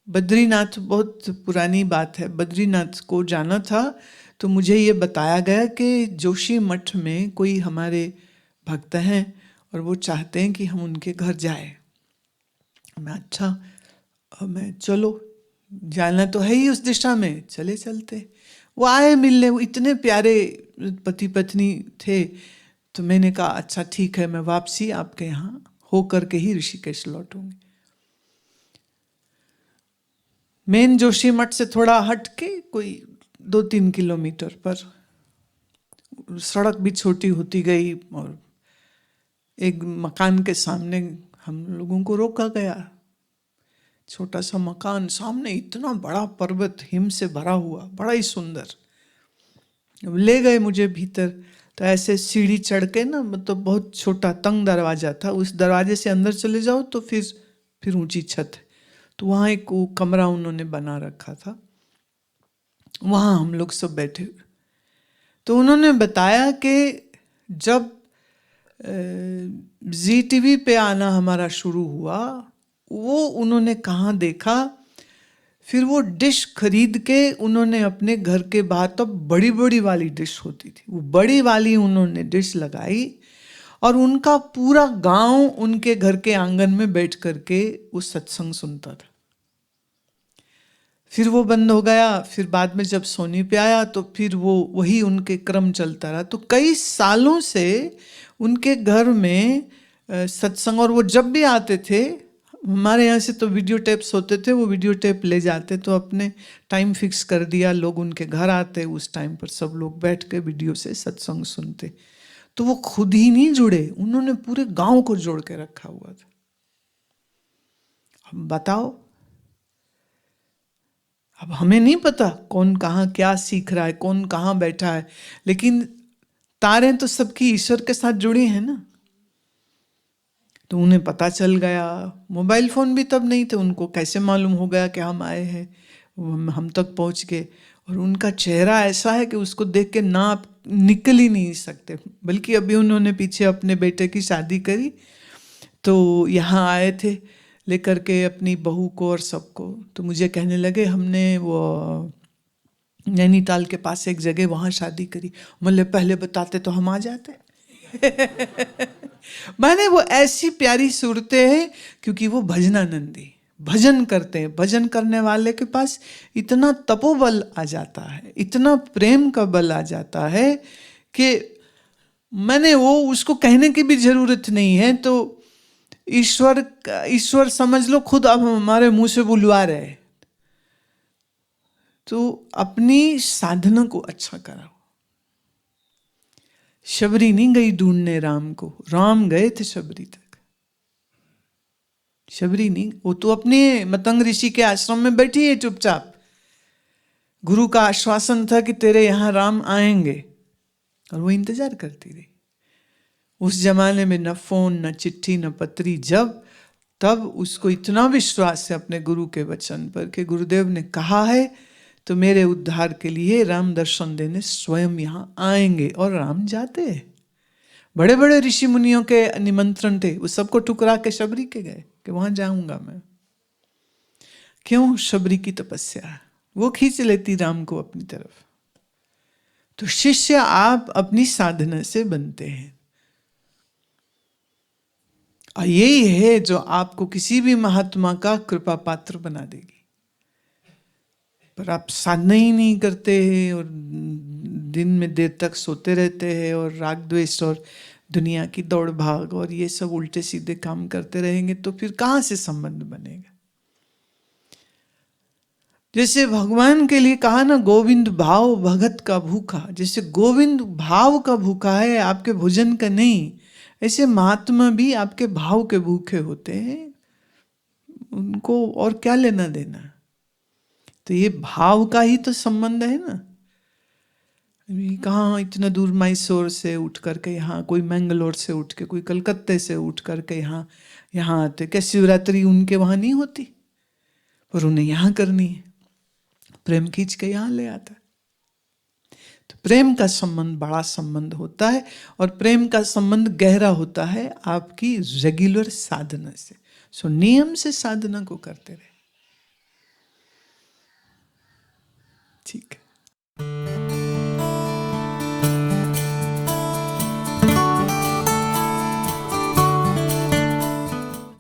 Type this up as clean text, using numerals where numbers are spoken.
बद्रीनाथ बहुत पुरानी बात है। बद्रीनाथ को जाना था तो मुझे ये बताया गया कि जोशी मठ में कोई हमारे भक्त हैं और वो चाहते हैं कि हम उनके घर जाए। मैं अच्छा, मैं चलो जाना तो है ही उस दिशा में, चले चलते। वो आए मिलने, वो इतने प्यारे पति पत्नी थे। तो मैंने कहा अच्छा ठीक है, मैं वापसी आपके यहाँ हो करके ही ऋषिकेश लौटूंगी। मेन जोशी मठ से थोड़ा हट के कोई 2-3 किलोमीटर पर सड़क भी छोटी होती गई और एक मकान के सामने हम लोगों को रोका गया। छोटा सा मकान, सामने इतना बड़ा पर्वत हिम से भरा हुआ, बड़ा ही सुंदर। ले गए मुझे भीतर, तो ऐसे सीढ़ी चढ़ के ना, मतलब बहुत छोटा तंग दरवाजा था, उस दरवाजे से अंदर चले जाओ तो फिर ऊंची छत है। तो वहाँ एक कमरा उन्होंने बना रखा था, वहाँ हम लोग सब बैठे हुए। तो उन्होंने बताया कि जब जी टीवी पे आना हमारा शुरू हुआ, वो उन्होंने कहाँ देखा, फिर वो डिश खरीद के उन्होंने अपने घर के बाहर, तब बड़ी बड़ी वाली डिश होती थी, वो बड़ी वाली उन्होंने डिश लगाई और उनका पूरा गांव उनके घर के आंगन में बैठ करके वो सत्संग सुनता था। फिर वो बंद हो गया। फिर बाद में जब सोनी पे आया तो फिर वो वही उनके क्रम चलता रहा। तो कई सालों से उनके घर में सत्संग, और वो जब भी आते थे, हमारे यहाँ से तो वीडियो टेप्स होते थे, वो वीडियो टेप ले जाते, तो अपने टाइम फिक्स कर दिया, लोग उनके घर आते, उस टाइम पर सब लोग बैठ के वीडियो से सत्संग सुनते। तो वो खुद ही नहीं जुड़े, उन्होंने पूरे गांव को जोड़ के रखा हुआ था। अब बताओ, अब हमें नहीं पता कौन कहाँ क्या सीख रहा है, कौन कहाँ बैठा है, लेकिन तारें तो सबकी ईश्वर के साथ जुड़ी हैं ना। तो उन्हें पता चल गया। मोबाइल फ़ोन भी तब नहीं थे, उनको कैसे मालूम हो गया कि हम आए हैं, हम तक पहुंच गए। और उनका चेहरा ऐसा है कि उसको देख के ना आप निकल ही नहीं सकते। बल्कि अभी उन्होंने पीछे अपने बेटे की शादी करी, तो यहाँ आए थे लेकर के अपनी बहू को और सबको। तो मुझे कहने लगे हमने वो नैनीताल के पास एक जगह वहाँ शादी करी। मतलब पहले बताते तो हम आ जाते। मैंने वो ऐसी प्यारी सूरतें हैं, क्योंकि वो भजनानंदी भजन करते हैं। भजन करने वाले के पास इतना तपोबल आ जाता है, इतना प्रेम का बल आ जाता है कि मैंने वो उसको कहने की भी जरूरत नहीं है। तो ईश्वर समझ लो खुद अब हमारे मुंह से बुलवा रहे। तो अपनी साधना को अच्छा कराओ। शबरी नहीं गई ढूंढने राम को, राम गए थे शबरी तक। शबरी नहीं, वो तो अपने मतंग ऋषि के आश्रम में बैठी है चुपचाप। गुरु का आश्वासन था कि तेरे यहां राम आएंगे, और वो इंतजार करती रही। उस जमाने में न फोन, न चिट्ठी, न पत्री, जब तब उसको इतना विश्वास है अपने गुरु के वचन पर कि गुरुदेव ने कहा है तो मेरे उद्धार के लिए राम दर्शन देने स्वयं यहाँ आएंगे। और राम जाते। बड़े बड़े ऋषि मुनियों के निमंत्रण थे, वो सबको ठुकरा के शबरी के गए कि वहां जाऊंगा मैं। क्यों? शबरी की तपस्या, वो खींच लेती राम को अपनी तरफ। तो शिष्य आप अपनी साधना से बनते हैं, और यही है जो आपको किसी भी महात्मा का कृपा पात्र बना देगी। पर आप साधना ही नहीं करते हैं और दिन में देर तक सोते रहते हैं और राग द्वेष और दुनिया की दौड़ भाग और ये सब उल्टे सीधे काम करते रहेंगे, तो फिर कहाँ से संबंध बनेगा? जैसे भगवान के लिए कहा ना, गोविंद भाव भगत का भूखा। जैसे गोविंद भाव का भूखा है, आपके भोजन का नहीं, ऐसे महात्मा भी आपके भाव के भूखे होते हैं। उनको और क्या लेना देना? तो ये भाव का ही तो संबंध है ना। कहाँ इतना दूर मैसूर से उठ करके यहाँ, कोई मैंगलोर से उठ के, कोई कलकत्ते से उठ करके यहाँ आते। क्या शिवरात्रि उनके वहाँ नहीं होती? पर उन्हें यहाँ करनी है, प्रेम खींच के यहाँ ले आता है। तो प्रेम का संबंध बड़ा संबंध होता है, और प्रेम का संबंध गहरा होता है आपकी रेगुलर साधना से। सो नियम से साधना को करते रहे।